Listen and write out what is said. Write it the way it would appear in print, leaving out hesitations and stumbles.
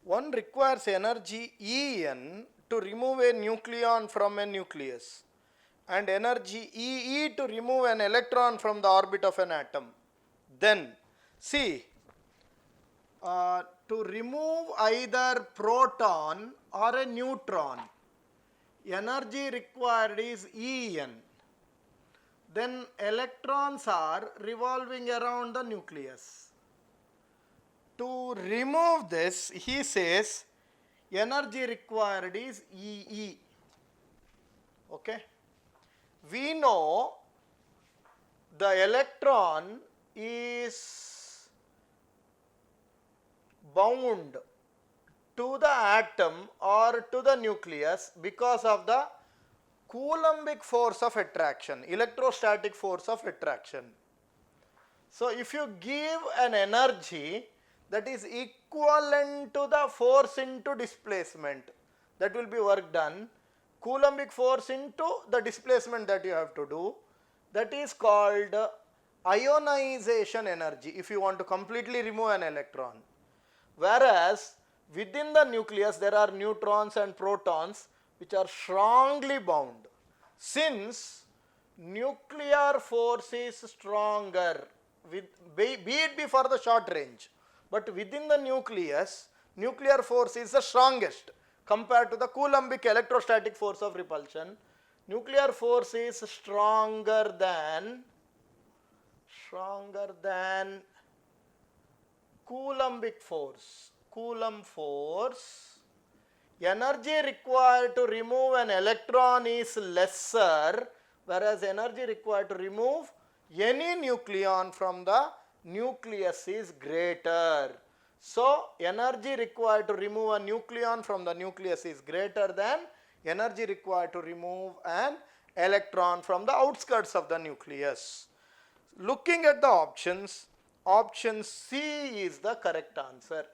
One requires energy En to remove a nucleon from a nucleus and energy Ee to remove an electron from the orbit of an atom. Then, see, to remove either proton or a neutron, energy required is En. Then electrons are revolving around the nucleus. To remove this, he says energy required is Ee. Okay. We know the electron is bound to the atom or to the nucleus because of the Coulombic force of attraction, electrostatic force of attraction. So, if you give an energy that is equivalent to the force into displacement, that will be work done, Coulombic force into the displacement that you have to do, that is called ionization energy if you want to completely remove an electron. Whereas within the nucleus there are neutrons and protons which are strongly bound. Since nuclear force is stronger, be it be for the short range, but within the nucleus, nuclear force is the strongest compared to the Coulombic electrostatic force of repulsion. Nuclear force is stronger than Coulombic force. Coulomb force. Energy required to remove an electron is lesser, whereas energy required to remove any nucleon from the nucleus is greater. So, energy required to remove a nucleon from the nucleus is greater than energy required to remove an electron from the outskirts of the nucleus. Looking at the options, option C is the correct answer.